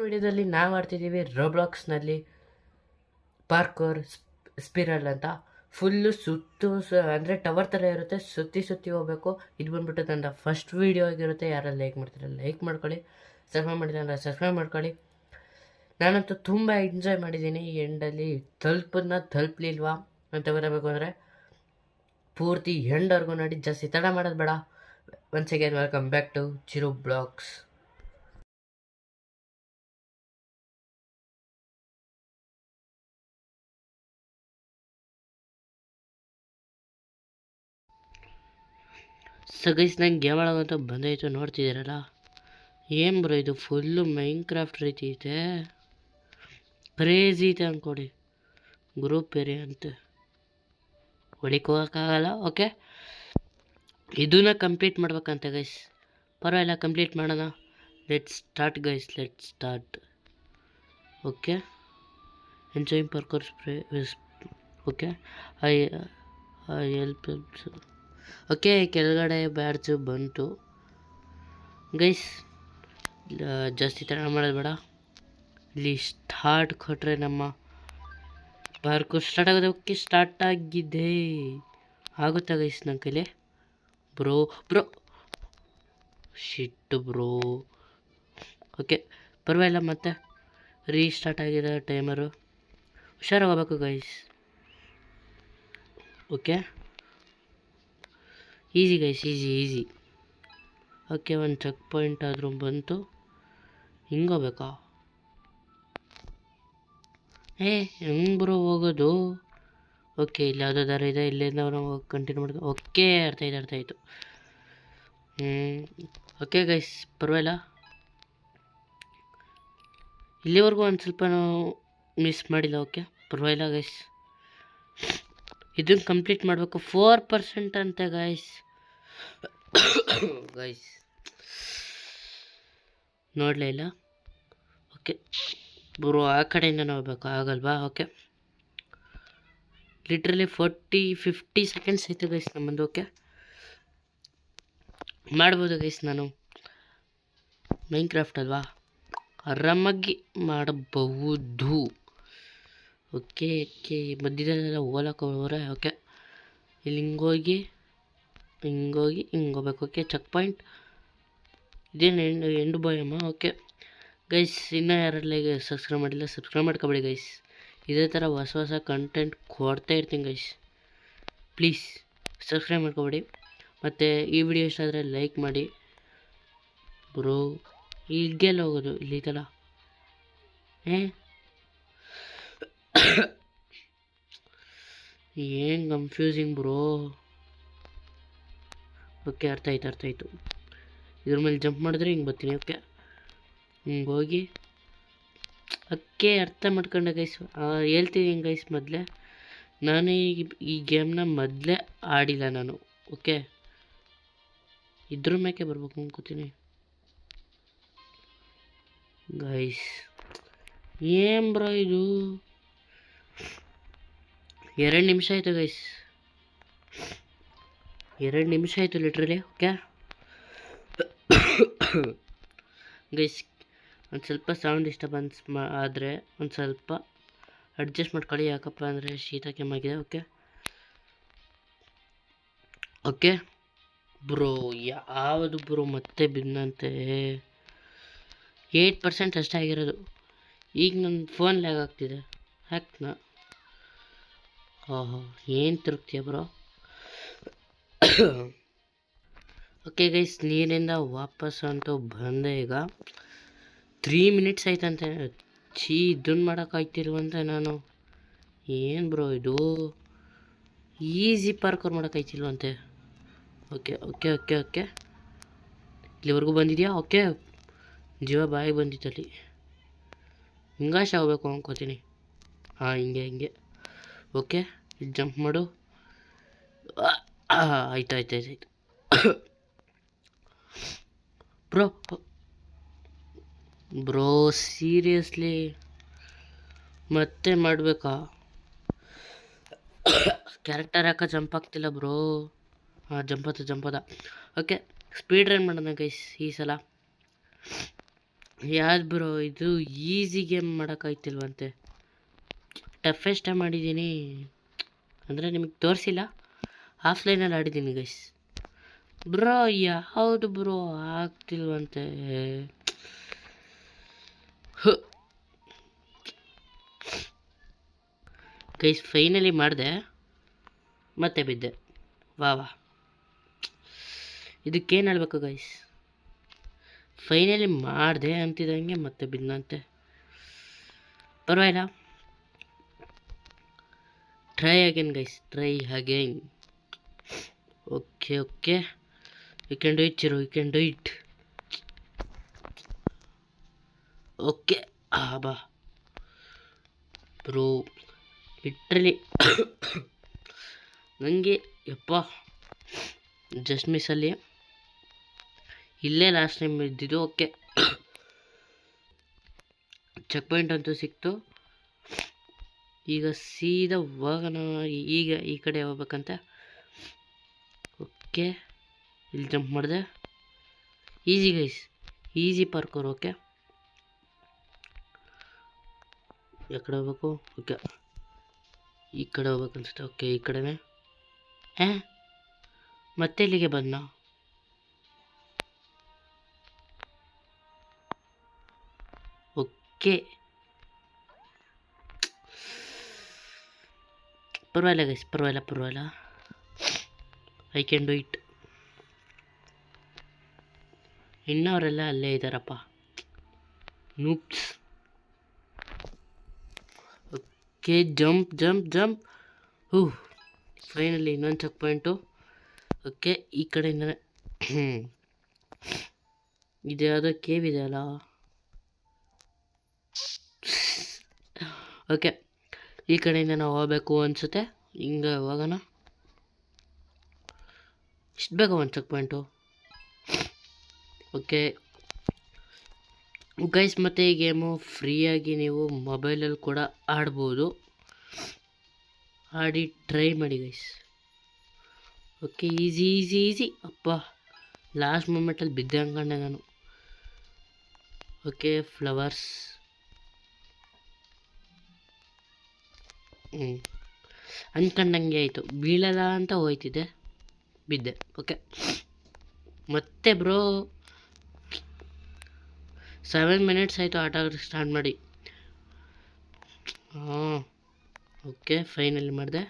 ವಿಡಿಯೋದಲ್ಲಿ ನಾವು ಆಡ್ತಿದ್ದೀವಿ ರೋಬ್ಲಾಕ್ಸ್ನಲ್ಲಿ ಪಾರ್ಕೋರ್ ಸ್ಪಿರಲ್ ಅಂತ. ಫುಲ್ಲು ಅಂದರೆ ಟವರ್ ಥರ ಇರುತ್ತೆ, ಸುತ್ತಿ ಹೋಗಬೇಕು. ಇದು ಬಂದ್ಬಿಟ್ಟು ನನ್ನ ಫಸ್ಟ್ ವೀಡಿಯೋ ಆಗಿರುತ್ತೆ. ಯಾರು ಲೈಕ್ ಮಾಡ್ತಾರೆ ಲೈಕ್ ಮಾಡ್ಕೊಳ್ಳಿ, ಸಬ್ಸ್ಕ್ರೈಬ್ ಮಾಡಿದ್ರೆ ಅಂದರೆ ಸಬ್ಸ್ಕ್ರೈಬ್ ಮಾಡ್ಕೊಳ್ಳಿ. ನಾನಂತೂ ತುಂಬ ಎಂಜಾಯ್ ಮಾಡಿದ್ದೀನಿ. ಎಂಡಲ್ಲಿ ತಲುಪಲಿಲ್ವಾ ಅಂತ ಬರಬೇಕು ಅಂದರೆ ಪೂರ್ತಿ ಎಂಡ್ವರೆಗೂ ನೋಡಿ. ಜಾಸ್ತಿ ತಡ ಮಾಡೋದು ಬೇಡ. Once again welcome back to Chiru blogs. So guys, ನಂಗೆ ಗೇಮ್ ಆಡೋವಂತ ಬಂದಾಯಿತು, ನೋಡ್ತಿದ್ದೀರಲ್ಲ. ಏನು ಬ್ರೋ ಇದು, ಫುಲ್ಲು ಮೈನ್ಕ್ರಾಫ್ಟ್ ರೀತಿ ಐತೆ, ಕ್ರೇಜಿ ಐತೆ ಅಂದ್ಕೊಡಿ. ಗ್ರೂಪ್ ಬೇರೆ ಅಂತೆ, ಒಳಗೆ ಹೋಗೋಕ್ಕಾಗಲ್ಲ. ಓಕೆ, ಇದನ್ನ ಕಂಪ್ಲೀಟ್ ಮಾಡ್ಬೇಕಂತೆ ಗೈಸ್. ಪರವಾಗಿಲ್ಲ, ಕಂಪ್ಲೀಟ್ ಮಾಡೋಣ. Let's start guys, let's start. Okay, enjoying parkour spray. Okay, I help. Okay, ಕೆಳಗಡೆ ಬ್ಯಾಡ್ಜು ಬಂತು ಗೈಸ್. ಜಾಸ್ತಿ ತಡ ಮಾಡೋದು ಬೇಡ. ಇಲ್ಲಿ ಸ್ಟಾರ್ಟ್ ಕೊಟ್ಟರೆ ನಮ್ಮ ಪಾರ್ಕೋರ್ ಸ್ಟಾರ್ಟ್ ಆಗೋದು. ಓಕೆ, ಸ್ಟಾರ್ಟ್ ಆಗಿದೆ. ಆಗುತ್ತಾ ಗೈಸ್ ನನ್ನ ಕೈಲಿ? Bro ಶಿಟ್ಟು bro. ಓಕೆ, ಪರವಾಗಿಲ್ಲ, ಮತ್ತೆ ರೀಸ್ಟಾರ್ಟ್ ಆಗಿದೆ ಟೈಮರು. ಹುಷಾರಾಗಬೇಕು guys. Okay, easy guys, easy. Okay, ಒಂದು ಚೆಕ್ ಪಾಯಿಂಟ್ ಆದರೂ ಬಂತು. ಹಿಂಗೋಗ್ಬೇಕಾ? ಹೆಂಗೆ ಬ್ರೋ ಹೋಗೋದು? ಓಕೆ, ಇಲ್ಲಿ ಯಾವುದೋ ದಾರ ಇದೆ, ಇಲ್ಲಿಂದ ನಾವು ಕಂಟಿನ್ಯೂ ಮಾಡ್ತೀವಿ. ಓಕೆ, ಅರ್ಥ ಆಯಿತು. ಓಕೆ ಗೈಸ್, ಪರವಾಗಿಲ್ಲ. ಇಲ್ಲಿವರೆಗೂ ಒಂದು ಸ್ವಲ್ಪ ನಾವು ಮಿಸ್ ಮಾಡಿಲ್ಲ. ಓಕೆ, ಪರವಾಗಿಲ್ಲ ಗೈಸ್. ಇದನ್ನು ಕಂಪ್ಲೀಟ್ ಮಾಡಬೇಕು. 4% ಅಂತೆ ಗೈಸ್. ನೋಡಲೇ ಇಲ್ಲ. ಓಕೆ ಬ್ರೋ, ಆ ಕಡೆಯಿಂದ ಹೋಗ್ಬೇಕು, ಆಗಲ್ವಾ? ಓಕೆ, ಲಿಟ್ರಲಿ 40-50 ಸೆಕೆಂಡ್ಸ್ ಆಯಿತು ಗೈಸ್ ನಮ್ಮದು. ಓಕೆ, ಮಾಡ್ಬೋದು ಗೈಸ್. ನಾನು ಮೈನ್ಕ್ರಾಫ್ಟ್ ಅಲ್ವಾ, ಆರಾಮಾಗಿ ಮಾಡಬಹುದು. ಓಕೆ, ಮಧ್ಯದಲ್ಲೆಲ್ಲ ಓಲಕ್ಕೆ ಹೋಗೋರೆ. ಓಕೆ, ಇಲ್ಲಿ ಹಿಂಗೋಗಿ ಹಿಂಗೋಗ್ಬೇಕು. ಓಕೆ, ಚೆಕ್ ಪಾಯಿಂಟ್ ಇದೇನು ಎಂಡು ಬಾಯಮ್ಮ. ಓಕೆ ಗೈಸ್, ಇನ್ನೂ ಯಾರೆಲ್ಲ ಈಗ ಸಬ್ಸ್ಕ್ರೈಬ್ ಮಾಡಿಲ್ಲ, ಸಬ್ಸ್ಕ್ರೈಬ್ ಮಾಡ್ಕೊಬೇಡಿ ಗೈಸ್. ಇದೇ ಥರ ಹೊಸ ಕಂಟೆಂಟ್ ಕೊಡ್ತಾ ಇರ್ತೀನಿ ಗೈಸ್. Please subscribe ಮಾಡ್ಕೊಬೇಡಿ. ಮತ್ತು ಈ ವಿಡಿಯೋ ಇಷ್ಟ ಆದರೆ ಲೈಕ್ ಮಾಡಿ ಬ್ರೋ. ಈಗೆಲ್ಲ ಹೋಗೋದು ಇಲ್ಲಿ ತಲ ಏನು ಕನ್ಫ್ಯೂಸಿಂಗ್ ಬ್ರೋ. ಓಕೆ, ಅರ್ಥ ಆಯ್ತು. ಇದ್ರ ಮೇಲೆ ಜಂಪ್ ಮಾಡಿದ್ರೆ ಹಿಂಗೆ ಬರ್ತೀನಿ. ಓಕೆ, ಹಿಂಗೆ ಹೋಗಿ. ಓಕೆ, ಅರ್ಥ ಮಾಡ್ಕೊಂಡೆ ಗೈಸ್. ಹೇಳ್ತೀನಿ ಗೈಸ್, ಮೊದಲೇ ನಾನು ಈ ಗೇಮ್ನ ಮೊದಲೇ ಆಡಿಲ್ಲ ನಾನು. ಓಕೆ, ಇದ್ರ ಮೇಕೆ ಬರ್ಬೇಕು ಅನ್ಕೋತೀನಿ ಗೈಸ್. ಏನು ಬ್ರೋ ಇದು? 2 ನಿಮಿಷ ಆಯಿತು ಗೈಸ್, 2 ನಿಮಿಷ ಆಯಿತು ಲಿಟ್ರಲಿ. ಓಕೆ ಗೈಸ್, ಒಂದು ಸ್ವಲ್ಪ ಸೌಂಡ್ ಡಿಸ್ಟರ್ಬೆನ್ಸ್ ಆದರೆ ಒಂದು ಸ್ವಲ್ಪ ಅಡ್ಜಸ್ಟ್ ಮಾಡ್ಕೊಳ್ಳಿ. ಯಾಕಪ್ಪ ಅಂದರೆ ಶೀತ ಕೆಮ್ಮಾಗಿದೆ. ಓಕೆ ಬ್ರೋ, ಯಾವುದು ಬ್ರೋ ಮತ್ತೆ ಬಿನ್ನಂತೆ? 8% ಅಷ್ಟೇ ಆಗಿರೋದು. ಈಗ ನನ್ನ ಫೋನ್ ಲ್ಯಾಗ್ ಆಗ್ತಿದೆ. ಹ್ಯಾಕ್ನ ಏನು ತಿರುಗ್ತೀಯ ಬ್ರೋ? ಓಕೆ ಗೈಸ್, ನೀರಿಂದ ವಾಪಸ್ ಅಂತೂ ಬಂದೆ. ಈಗ 3 ಮಿನಿಟ್ಸ್ ಆಯ್ತಂತೆ. ಇದನ್ನು ಮಾಡೋಕ್ಕಾಯ್ತಿಲ್ವಂತೆ ನಾನು. ಏನು ಬ್ರೋ ಇದು? ಈಸಿ ಪಾರ್ಕೋರ್ ಮಾಡೋಕ್ಕಾಯ್ತಿಲ್ವಂತೆ. ಓಕೆ, ಇಲ್ಲಿವರೆಗೂ ಬಂದಿದೆಯಾ? ಓಕೆ, ಜೀವ ಬಾಯಿಗೆ ಬಂದಿತ್ತಲ್ಲಿ. ಹಿಂಗಾಶ ಹೋಗ್ಬೇಕು ಅನ್ಕೋತೀನಿ. ಹಿಂಗೆ. ಓಕೆ, ಜಂಪ್ ಮಾಡು. ಆಯ್ತು. ಬ್ರೋ ಸೀರಿಯಸ್ಲಿ ಮತ್ತೆ ಮಾಡಬೇಕಾ? ಕ್ಯಾರೆಕ್ಟರ್ ಯಾಕೆ ಜಂಪ್ ಆಗ್ತಿಲ್ಲ ಬ್ರೋ? ಜಂಪದ. ಓಕೆ, ಸ್ಪೀಡ್ ರನ್ ಮಾಡೋಣ ಗೈಸ್ ಈ ಸಲ. ಯಾವ್ದು ಬ್ರೋ ಇದು ಈಸಿ ಗೇಮ್ ಮಾಡೋಕ್ಕಾಯ್ತಿಲ್ವಂತೆ. ಟಫೆಸ್ಟ್ ಮಾಡಿದ್ದೀನಿ ಅಂದರೆ ನಿಮಗೆ ತೋರಿಸಿಲ್ಲ, ಆಫ್ಲೈನಲ್ಲಿ ಆಡಿದ್ದೀನಿ ಗೈಸ್. ಬ್ರೋ ಯಾವುದು ಬ್ರೋ ಆಗ್ತಿಲ್ವಂತೆ. ಗೈಸ್ ಫೈನಲಿ ಮಾಡಿದೆ, ಮತ್ತೆ ಬಿದ್ದೆ. ವಾ ಇದಕ್ಕೇನು ಹೇಳ್ಬೇಕು ಗೈಸ್, ಫೈನಲಿ ಮಾಡಿದೆ ಅಂತಿದ್ದಂಗೆ ಮತ್ತೆ ಬಿದ್ದಂತೆ. ಪರವಾಗಿಲ್ಲ, try again guys, try again. Okay you can do it Chiru, you can do it. Okay ಬಾ ಬ್ರೋ, ಲಿಟ್ರಲಿ ನನಗೆ ಯಪ್ಪ ಜಸ್ಟ್ ಮಿಸ್ಸಲ್ಲಿ ಇಲ್ಲೇ ಲಾಸ್ಟ್ ಟೈಮ್ ಇದ್ದಿದ್ದು. ಓಕೆ ಚೆಕ್ ಪಾಯಿಂಟ್ ಅಂತೂ ಸಿಕ್ತು. ಈಗ ಸೀದಾ ಹೋಗೋಣ, ಈಗ ಈ ಕಡೆ ಹೋಗ್ಬೇಕಂತ. ಓಕೆ ಇಲ್ಲಿ ಜಂಪ್ ಮಾಡಿದೆ. Easy guys, easy parkour. Okay ಎಕಡೆ ಹೋಗ್ಬೇಕು? ಓಕೆ ಈ ಕಡೆ ಹೋಗ್ಬೇಕು ಅನ್ಸುತ್ತೆ. ಓಕೆ ಈ ಕಡೆನೇ. ಮತ್ತೆ ಇಲ್ಲಿಗೆ ಬಂದ. ಓಕೆ ಪರವಾಗಿಲ್ಲ ಗೈಸ್, ಪರವಾಗಿಲ್ಲ. I can do it. ಇನ್ನವರೆಲ್ಲ ಅಲ್ಲೇ ಇದ್ದಾರಪ್ಪ, ನೂಪ್ಸ್. Okay jump. ಫೈನಲಿ ಇನ್ನೊಂದು ಚೆಕ್ ಪಾಯಿಂಟು. ಓಕೆ ಈ ಕಡೆಯಿಂದನೇ ಇದು ಯಾವುದೋ ಕೇವ್ ಇದೆ ಅಲ್ಲ. ಓಕೆ ಈ ಕಡೆಯಿಂದ ನಾವು ಹೋಗ್ಬೇಕು ಅನಿಸುತ್ತೆ. ಹಿಂಗೆ ಹೋಗೋಣ. ಇಷ್ಟು ಬೇಗ ಒಂದು ಚೆಕ್ ಪಾಯಿಂಟು. ಓಕೆ ಗೈಸ್, ಮತ್ತು ಈ ಗೇಮು ಫ್ರೀಯಾಗಿ ನೀವು ಮೊಬೈಲಲ್ಲಿ ಕೂಡ ಆಡ್ಬೋದು. ಆಡಿ ಟ್ರೈ ಮಾಡಿ ಗೈಸ್. Okay easy. ಅಪ್ಪ ಲಾಸ್ಟ್ ಮೂಮೆಂಟಲ್ಲಿ ಬಿದ್ದೆ ಅಂದ್ಕೊಂಡೆ ನಾನು. Okay flowers. ಅಂದ್ಕೊಂಡಂಗೆ ಆಯಿತು, ಬೀಳಲ್ಲ ಅಂತ ಹೋಯ್ತಿದ್ದೆ, ಬಿದ್ದೆ. ಓಕೆ ಮತ್ತೆ ಬ್ರೋ 7 ಮಿನಿಟ್ಸ್ ಆಯಿತು ಆಟ ಆಡೋಕ್ಕೆ ಸ್ಟಾರ್ಟ್ ಮಾಡಿ. ಓಕೆ ಫೈನಲಿ ಮಾಡಿದೆ.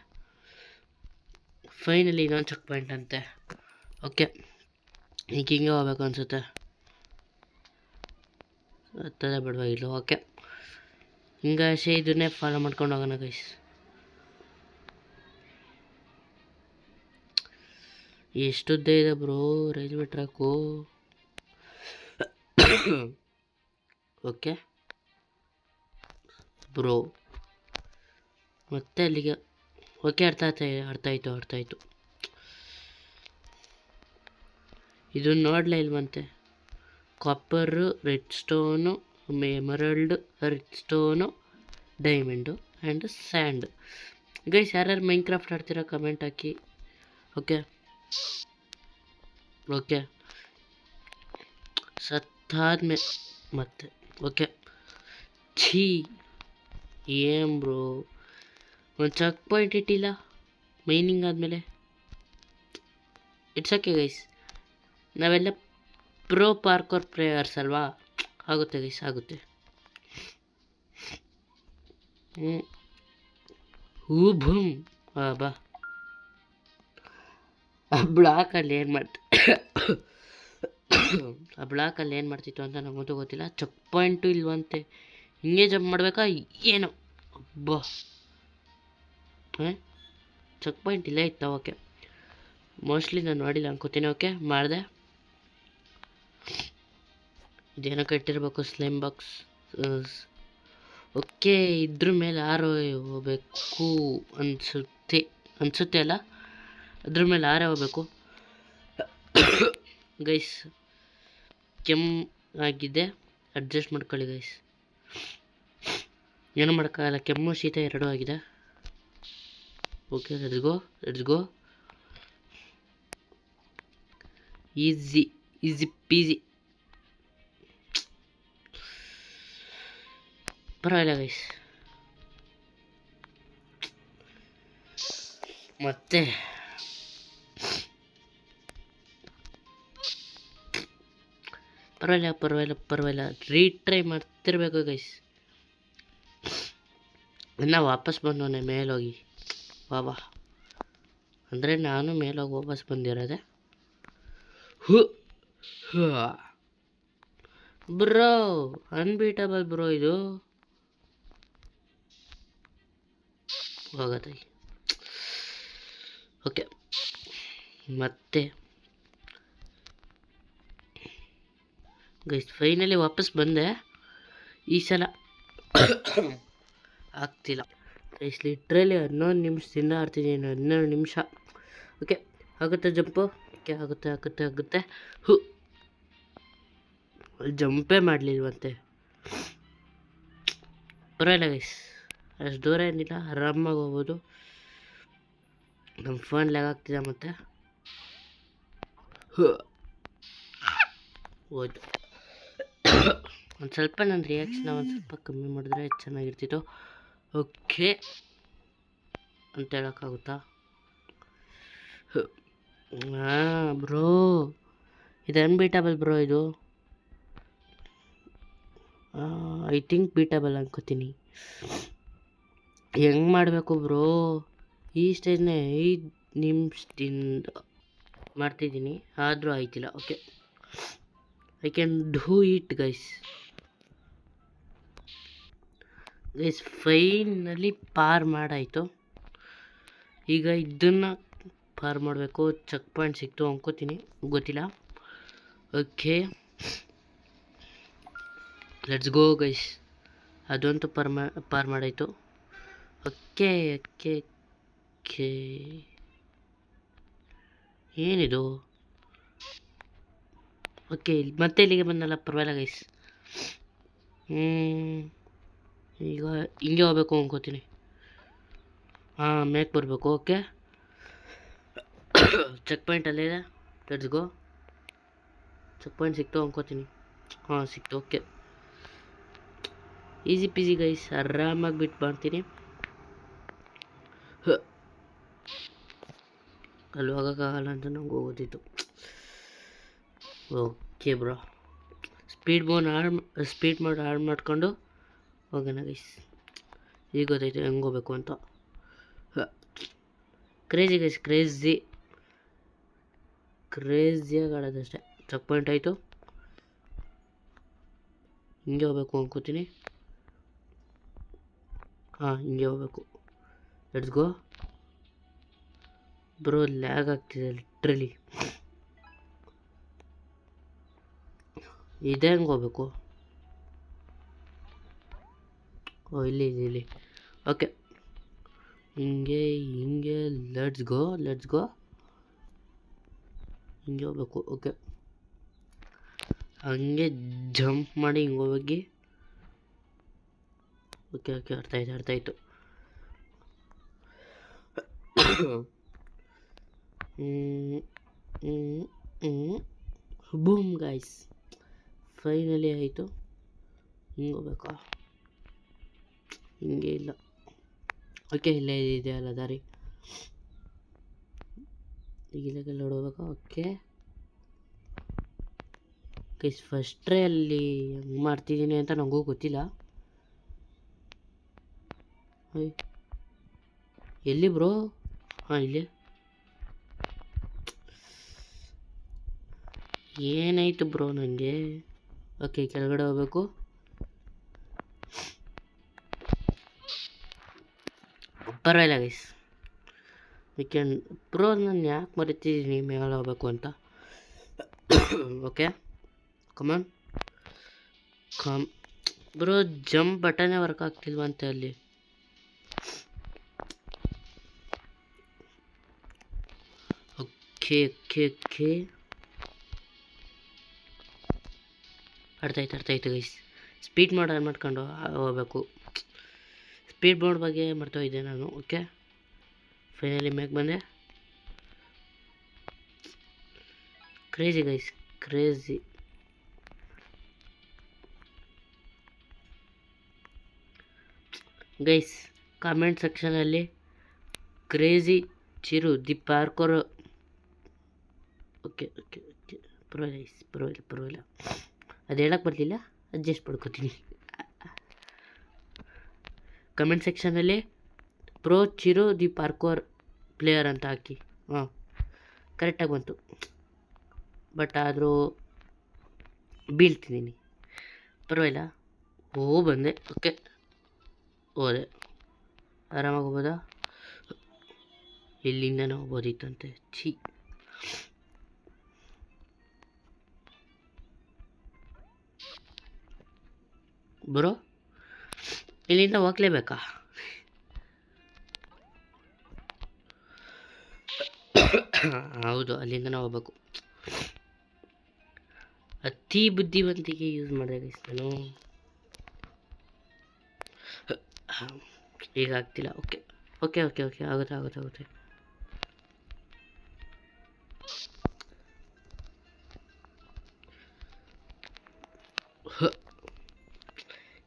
ಫೈನಲಿ ಇನ್ನೊಂದು ಚೆಕ್ ಪಾಯಿಂಟ್ ಅಂತೆ. ಓಕೆ ಈಗ ಹಿಂಗೆ ಹೋಗ್ಬೇಕು ಅನಿಸುತ್ತೆ. ಹತ್ತದ ಬಿಡವಾಗಿಲ್ಲ. ಓಕೆ ಹಿಂಗೆ ಇದನ್ನೇ ಫಾಲೋ ಮಾಡ್ಕೊಂಡು ಹೋಗೋಣ ಗೈಸ್. ಎಷ್ಟುದ್ದ ಇದೆ bro railway track. Okay bro ಮತ್ತೆ ಅಲ್ಲಿಗೆ. ಓಕೆ ಅರ್ಥ ಆಯ್ತು. ಇದು ನೋಡಲೇ ಇಲ್ವಂತೆ. Copper, redstone, emerald, redstone, diamond and sand. Guys ಯಾರ್ಯಾರು ಮೈನ್ಕ್ರಾಫ್ಟ್ ಆಡ್ತೀರಾ ಕಮೆಂಟ್ ಹಾಕಿ. ಓಕೆ ಸತ್ತಾದ್ಮೇಲೆ ಮತ್ತೆ. ಓಕೆ ಏನ್ ಬ್ರೋ ಒಂದು ಚೆಕ್ ಪಾಯಿಂಟ್ ಇಟ್ಟಿಲ್ಲ ಮೈನಿಂಗ್ ಆದಮೇಲೆ. ಇಟ್ಸ್ ಓಕೆ ಗೈಸ್, ನಾವೆಲ್ಲ ಪ್ರೋ ಪಾರ್ಕೋರ್ ಪ್ಲೇಯರ್ಸ್ ಅಲ್ವಾ, ಆಗುತ್ತೆ ಗೈಸ್ ಆಗುತ್ತೆ. ಭೂಮ್ ಬಾ. ಆ ಬ್ಲಾಕಲ್ಲಿ ಏನು ಮಾಡ್ತಿತ್ತು ಅಂತ ನಮಗೂ ಗೊತ್ತಿಲ್ಲ. ಚೆಕ್ ಪಾಯಿಂಟು ಇಲ್ವಂತೆ, ಹಿಂಗೆ ಜಂಪ್ ಮಾಡಬೇಕಾ ಏನೋ. ಅಬ್ಬಾ ಚೆಕ್ ಪಾಯಿಂಟ್ ಇಲ್ಲೇ ಇತ್ತ. ಓಕೆ ಮೋಸ್ಟ್ಲಿ ನಾನು ನೋಡಿಲ್ಲ ಅನ್ಕೋತೀನಿ. ಓಕೆ ಮಾಡಿದೆ. ಇದೇನೋ ಕಟ್ಟಿರ್ಬೇಕು, ಸ್ಲೈಮ್ ಬಾಕ್ಸ್. ಓಕೆ ಇದ್ರ ಮೇಲೆ ಆರೋ ಹೋಗ್ಬೇಕು ಅನಿಸುತ್ತೆ ಅಲ್ಲ, ಅದ್ರ ಮೇಲೆ ಆರೇ ಹೋಗ್ಬೇಕು ಗೈಸ್. ಆಗಿದೆ, ಅಡ್ಜಸ್ಟ್ ಮಾಡ್ಕೊಳ್ಳಿ ಗೈಸ್, ಏನೂ ಮಾಡೋಕ್ಕಾಗಲ್ಲ. ಕೆಮ್ಮು ಶೀತ ಎರಡೂ ಆಗಿದೆ. Okay let's go. Easy peasy. ಪರವಾಗಿಲ್ಲ ಗೈಸ್. ಮತ್ತೆ ಪರವಾಗಿಲ್ಲ ರೀಟ್ರೈ ಮಾಡ್ತಿರ್ಬೇಕು ಗೈಸ್. ಇನ್ನು ವಾಪಸ್ ಬಂದವನೆ ಮೇಲೋಗಿ. ವಾ ಅಂದರೆ ನಾನು ಮೇಲೋಗಿ ವಾಪಸ್ ಬಂದಿರೋದೆ. ಬ್ರೋ ಅನ್ಬೀಟಬಲ್ ಬ್ರೋ ಇದು. ಹೋಗತ್ತೆ. ಓಕೆ, ಮತ್ತೆ ಗೈಸ್ ಫೈನಲಿ ವಾಪಸ್ ಬಂದೆ. ಈ ಸಲ ಆಗ್ತಿಲ್ಲ ಗೈಸ್. ಲಿಟ್ರಲಿ 11 ನಿಮಿಷದಿಂದ ಆಡ್ತಿದ್ದೀನಿ. 12 ನಿಮಿಷ. ಓಕೆ, ಆಗುತ್ತೆ ಜಂಪು. ಓಕೆ, ಆಗುತ್ತೆ. ಜಂಪೇ ಮಾಡಲಿಲ್ವಂತೆ. ಪರವಾಗಿಲ್ಲ ಗೈಸ್, ಅಷ್ಟು ದೂರ ಏನಿಲ್ಲ, ಆರಾಮಾಗಿ ಹೋಗ್ಬೋದು. ನಮ್ಮ ಫೋನ್ ಲ್ಯಾಗ್ ಆಗ್ತಿದೆ ಮತ್ತೆ. ಹೋಯ್ತು. ಒಂದು ಸ್ವಲ್ಪ ನನ್ನ ರಿಯಾಕ್ಷನ್ ಒಂದು ಸ್ವಲ್ಪ ಕಮ್ಮಿ ಮಾಡಿದ್ರೆ ಚೆನ್ನಾಗಿರ್ತಿತ್ತು. ಓಕೆ ಅಂತ ಹೇಳೋಕ್ಕಾಗುತ್ತಾ? ಬ್ರೋ ಇದು ಅನ್ಬೀಟಬಲ್ ಬ್ರೋ. ಇದು ಐ ಥಿಂಕ್ ಬೀಟಬಲ್ ಅನ್ಕೋತೀನಿ. ಹೆಂಗೆ ಮಾಡಬೇಕು ಬ್ರೋ? ಈ ಸ್ಟೇಜ್ನ 5 ನಿಮಿಷದಿಂದ ಮಾಡ್ತಿದ್ದೀನಿ, ಆದರೂ ಆಯ್ತಿಲ್ಲ. Okay, I can do it guys. Finally ಪಾರ್ ಮಾಡಾಯಿತು. ಈಗ ಇದನ್ನು ಪಾರ್ ಮಾಡಬೇಕು. ಚೆಕ್ ಪಾಯಿಂಟ್ ಸಿಕ್ತು ಅನ್ಕೋತೀನಿ, ಗೊತ್ತಿಲ್ಲ. Okay, let's go guys. ಅದಂತೂ ಪಾರ್ ಮಾಡಾಯಿತು. ಓಕೆ, ಏನಿದು? ಓಕೆ, ಮತ್ತೆ ಇಲ್ಲಿಗೆ ಬಂದಲ್ಲ, ಪರವಾಗಿಲ್ಲ ಗೈಸ್. ಈಗ ಹಿಂಗೆ ಹೋಗ್ಬೇಕು ಅನ್ಕೋತೀನಿ. ಮೇಕ್ ಬರಬೇಕು. ಓಕೆ, ಚೆಕ್ ಪಾಯಿಂಟ್ ಅಲ್ಲಿದೆ. Let's go. ಚೆಕ್ ಪಾಯಿಂಟ್ ಸಿಕ್ತು ಅನ್ಕೋತೀನಿ. ಸಿಕ್ತು. ಓಕೆ, ಈಸಿ ಪೀಸಿ ಗೈಸ್, ಆರಾಮಾಗಿ ಬಿಟ್ಟು ಮಾಡ್ತೀನಿ. ಅಲ್ಲಿ ಹೋಗೋಕ್ಕಾಗಲ್ಲ ಅಂತ ನಂಗೆ ಹೋಗೋದಿತ್ತು. Okay bro, speed mode on ಮಾಡ್ಕೊಂಡು ಹೋಗೋಣ ಗೈಸ್. ಈಗ ಗೊತ್ತಾಯ್ತು ಹೆಂಗೆ ಹೋಗ್ಬೇಕು ಅಂತ. ಕ್ರೇಜಿ ಗೈಸ್, ಕ್ರೇಜಿಯಾಗಿ ಆಡೋದಷ್ಟೇ. ಚೆಕ್ ಪಾಯಿಂಟ್ ಆಯಿತು. ಹಿಂಗೆ ಹೋಗ್ಬೇಕು ಅನ್ಕೋತೀನಿ. ಹಿಂಗೆ ಹೋಗ್ಬೇಕು. Let's go. ಬ್ರೋ ಲ್ಯಾಗ್ ಆಗ್ತಿದೆ ಲಿಟ್ರಲಿ. ಇದೆ ಹೆಂಗೆ ಹೋಗ್ಬೇಕು? ಇಲ್ಲಿ. ಓಕೆ, ಹಿಂಗೆ ಲೆಟ್ಸ್ ಗೋ. ಹಿಂಗೆ ಹೋಗ್ಬೇಕು. ಓಕೆ, ಹಂಗೆ ಜಂಪ್ ಮಾಡಿ ಹಿಂಗೆ ಹೋಗಿ. ಓಕೆ, ಅರ್ಥ ಆಯಿತು. ಬೂಮ್ ಗೈಸ್, ಫೈನಲಿ ಆಯಿತು. ಹಿಂಗೆ ಹೋಗ್ಬೇಕಾ? ಹಿಂಗೆ ಇಲ್ಲ. ಓಕೆ, ಇಲ್ಲೇ ಇದೆ ಅಲ್ಲ ದಾರಿ. ಈಗಿಲ್ಲ ನೋಡ್ಬೇಕಾ? ಓಕೆ ಗೈಸ್, ಫಸ್ಟ್ ಟ್ರೈಯಲ್ಲಿ ಹೆಂಗೆ ಮಾಡ್ತಿದ್ದೀನಿ ಅಂತ ನನಗೂ ಗೊತ್ತಿಲ್ಲ. ಎಲ್ಲಿ ಬ್ರೋ? ಇಲ್ಲಿ ಏನಾಯಿತು ಬ್ರೋ ನನಗೆ? ಓಕೆ, ಕೆಳಗಡೆ ಹೋಗ್ಬೇಕು. ಪರವಾಗಿಲ್ಲ ಗೈಸ್. ಬ್ರೋ ನಾನು ಯಾಕೆ ಮರಿತಿದ್ದೀನಿ ಮೇಲೆ ಹೋಗ್ಬೇಕು ಅಂತ? Okay, come bro. ಜಂಪ್ ಬಟನೇ ವರ್ಕ್ ಆಗ್ತಿಲ್ವಂತೆ ಅಲ್ಲಿ. ಓಕೆ, ಅರ್ಥ ಆಯ್ತು ಗೈಸ್. ಸ್ಪೀಡ್ ಮೋಡ್ ಆನ್ ಮಾಡ್ಕೊಂಡು ಹೋಗ್ಬೇಕು. ಸ್ಪೀಡ್ ಮೋಡ್ ಬಗ್ಗೆ ಮರ್ತೋಗಿದ್ದೆ ನಾನು. ಓಕೆ, ಫೈನಲಿ ಮೇಕ್ ಬಂದೆ. Crazy guys, crazy. Guys comment ಸೆಕ್ಷನಲ್ಲಿ crazy Chiru the parkour. Okay okay okay ಪರವಾಗಿಲ್ಲ ಗೈಸ್, ಪರವಾಗಿಲ್ಲ. ಅದು ಹೇಳಕ್ಕೆ ಬರಲಿಲ್ಲ, ಅಡ್ಜಸ್ಟ್ ಮಾಡ್ಕೋತೀನಿ. ಕಮೆಂಟ್ ಸೆಕ್ಷನಲ್ಲಿ pro Chiru the parkour player ಅಂತ ಹಾಕಿ. ಹಾಂ, ಕರೆಕ್ಟಾಗಿ ಬಂತು. ಬಟ್ ಆದರೂ ಬೀಳ್ತಿದ್ದೀನಿ, ಪರವಾಗಿಲ್ಲ. ಬಂದೆ. ಓಕೆ, ಹೋದೆ. ಆರಾಮಾಗಿ ಹೋಗ್ಬೋದಾ? ಇಲ್ಲಿಂದನೇ ಹೋಗ್ಬೋದಿತ್ತಂತೆ. ಬರೋ, ಇಲ್ಲಿಂದ ಹೋಗ್ಲೇಬೇಕಾ? ಹೌದು, ಅಲ್ಲಿಂದನೇ ಹೋಗ್ಬೇಕು. ಅತಿ ಬುದ್ಧಿವಂತಿಕೆ ಯೂಸ್ ಮಾಡಿದೆ ನಾನು. ಈಗ ಆಗ್ತಿಲ್ಲ. ಓಕೆ ಓಕೆ ಓಕೆ ಓಕೆ ಆಗುತ್ತೆ.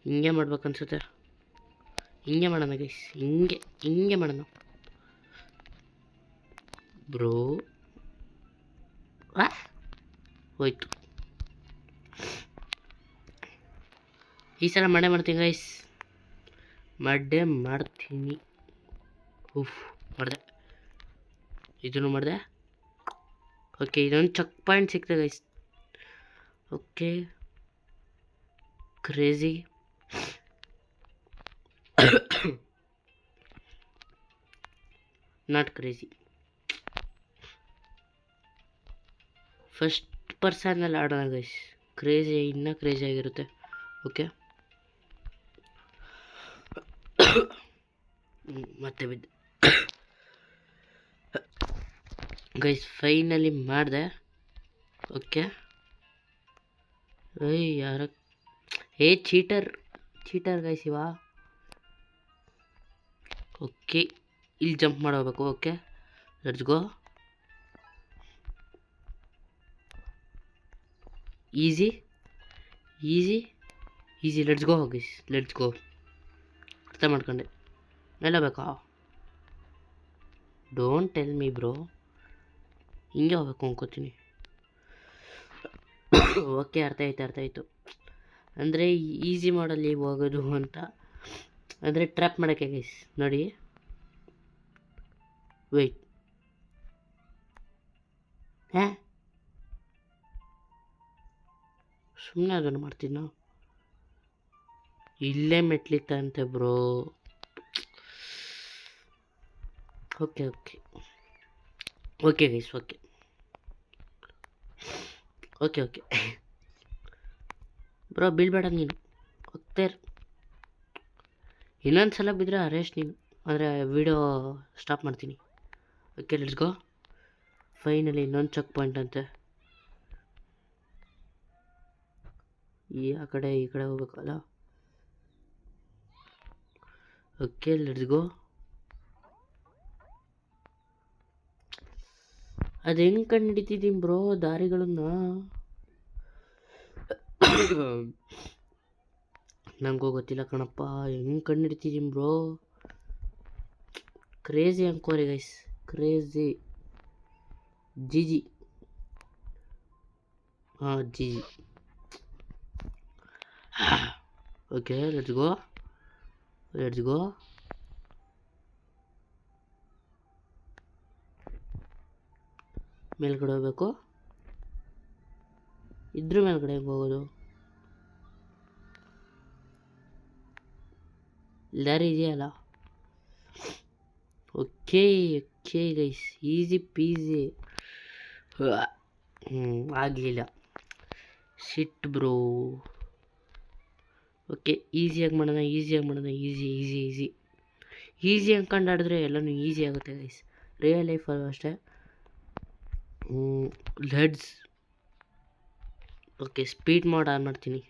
ಹಿಂಗೆ ಮಾಡ್ಬೇಕನ್ಸುತ್ತೆ. ಹಿಂಗೆ ಮಾಡೋಣ ಗೈಸ್, ಹಿಂಗೆ ಮಾಡೋಣ ಬ್ರೋ. ಹೋಯ್ತು. ಈ ಸಲ ಮಾಡ್ತೀನಿ ಗೈಸ್, ಮಾಡ್ತೀನಿ. ಮಾಡಿದೆ, ಇದನ್ನು ಮಾಡಿದೆ. ಓಕೆ, ಇದೊಂದು ಚೆಕ್ ಪಾಯಿಂಟ್ ಸಿಕ್ತದೆ guys. Okay, crazy. Not crazy. First ಪರ್ಸನಲ್ಲಿ ಆಡೋಣ ಗೈಸ್. ಕ್ರೇಜಿ, ಇನ್ನೂ ಕ್ರೇಜಿ ಆಗಿರುತ್ತೆ. ಓಕೆ, ಮತ್ತೆ ಬಿದ್ದು ಗೈಸ್. ಫೈನಲಿ ಮಾಡಿದೆ. ಓಕೆ, ಯಾರ ಚೀಟರ್ ಗೈಸ್ ಇವ. ಓಕೆ, ಇಲ್ಲಿ ಜಂಪ್ ಮಾಡಬೇಕು. Okay, let's go. Easy, let's go guys, let's go. ಅರ್ಥ ಮಾಡ್ಕೊಂಡೆ. ಎಲ್ಲ ಬೇಕಾ? Don't tell me bro. ಹಿಂಗೆ ಹೋಗ್ಬೇಕು ಅನ್ಕೋತೀನಿ. ಓಕೆ, ಅರ್ಥ ಆಯ್ತು. ಅಂದರೆ ಈಸಿ ಮಾಡಲ್ಲಿ ಹೋಗೋದು ಅಂತ, ಅಂದರೆ ಟ್ರ್ಯಾಪ್ ಮಾಡೋಕ್ಕೆ ಗೈಸ್. ನೋಡಿ, ವೆಯ್ಟ್. ಸುಮ್ಮನೆ ಅದನ್ನು ಮಾಡ್ತೀನಿ. ಇಲ್ಲೇ ಮೆಟ್ಲಿತ್ತಂತೆ bro. Okay guys, okay bro, ಬೀಳ್ಬೇಡ ನೀನು. ಹೋಗ್ತೇರ್. ಇನ್ನೊಂದು ಸಲ ಬಿದ್ದರೆ ಅರೆಸ್ಟ್ ನೀನು. ಅಂದರೆ ವಿಡಿಯೋ ಸ್ಟಾಪ್ ಮಾಡ್ತೀನಿ. Okay, let's go. ಫೈನಲಿ ಇನ್ನೊಂದು ಚೆಕ್ ಪಾಯಿಂಟ್ ಅಂತೆ. ಆ ಕಡೆ ಈ ಕಡೆ ಹೋಗ್ಬೇಕಲ್ಲ. Okay, let's go. ಅದು ಹೆಂಗೆ ಕಂಡು ಹಿಡಿತಿದ್ದೀನಿ ಬ್ರೋ ದಾರಿಗಳನ್ನ? ನನಗೂ ಗೊತ್ತಿಲ್ಲ ಕಣಪ್ಪ, ಹೆಂಗೆ ಕಂಡು ಹಿಡಿತಿದ್ದೀನಿ ಬ್ರೋ. ಕ್ರೇಜಿ ಅನ್ಕೋರಿ ಗೈಸ್, ಕ್ರೇಜಿ. ಜಿಜಿ. ಹಾಂ, ಜಿಜಿ. Okay, let's go. ಮೇಲ್ಗಡೆ ಹೋಗ್ಬೇಕು. ಇದ್ರ ಮೇಲ್ಗಡೆ ಹೆಂಗೆ ಹೋಗೋದು? ದಾರಿ ಇದೆಯಲ್ಲ. Okay guys, easy peasy. ಆಗಲಿಲ್ಲ. Sit bro. ಓಕೆ, ಈಸಿಯಾಗಿ ಮಾಡೋಣ. ಈಸಿ ಅಂದ್ಕೊಂಡು ಆಡಿದ್ರೆ ಎಲ್ಲನೂ ಈಸಿ ಆಗುತ್ತೆ ಗೈಸ್. ರಿಯಲ್ ಲೈಫಲ್ಲೂ ಅಷ್ಟೇ. Let's. Okay, speed mode on ಮಾಡ್ತೀನಿ.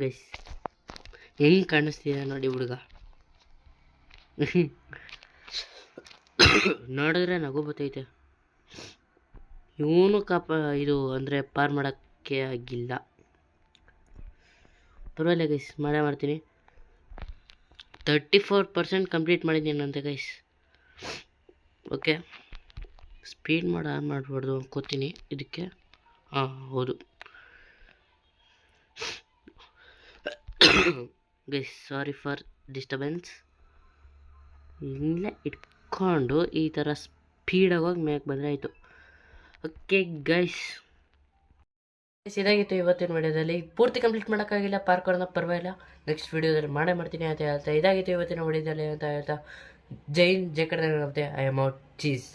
ಗೈಸ್ ಹೆಂಗೆ ಕಾಣಿಸ್ತಿದೆ ನೋಡಿ ಹುಡುಗ. ನೋಡಿದ್ರೆ ನಗು ಬರ್ತೈತೆ. ಇವನು ಇದು ಅಂದರೆ ಪಾರ್ ಮಾಡೋಕ್ಕೆ ಆಗಿಲ್ಲ. ಪರವಾಗಿಲ್ಲ ಗೈಸ್, ಮಾಡೇ ಮಾಡ್ತೀನಿ. 34% ಕಂಪ್ಲೀಟ್ ಮಾಡಿದ್ದೀನಂತೆ ಗೈಸ್. ಓಕೆ, ಸ್ಪೀಡ್ ಮಾಡಬಾರ್ದು ಅನ್ಕೋತೀನಿ ಇದಕ್ಕೆ. ಹಾಂ ಹೌದು ಗೈಸ್, ಸಾರಿ ಫಾರ್ ಡಿಸ್ಟರ್ಬೆನ್ಸ್. ಇಲ್ಲೇ ಇಟ್ಕೊಂಡು ಈ ಥರ ಸ್ಪೀಡಾಗಿ ಹೋಗಿ ಮ್ಯಾಕ್ ಬಂದರೆ ಆಯಿತು. ಓಕೆ ಗೈಸ್, ಇದಾಗಿತ್ತು ಇವತ್ತಿನ ವಿಡಿಯೋದಲ್ಲಿ. ಪೂರ್ತಿ ಕಂಪ್ಲೀಟ್ ಮಾಡೋಕ್ಕಾಗಿಲ್ಲ ಪಾರ್ಕರ್ನ, ಪರವಾಗಿಲ್ಲ, ನೆಕ್ಸ್ಟ್ ವಿಡಿಯೋದಲ್ಲಿ ಮಾಡೇ ಮಾಡ್ತೀನಿ ಅಂತ ಹೇಳ್ತಾ ಇದಾಗಿತ್ತು ಇವತ್ತಿನ ವಿಡಿಯೋದಲ್ಲಿ ಅಂತ ಹೇಳ್ತಾ ಜೈ ಕಡೆ ಐ ಆಮ್ ಔಟ್. ಚೀಸ್.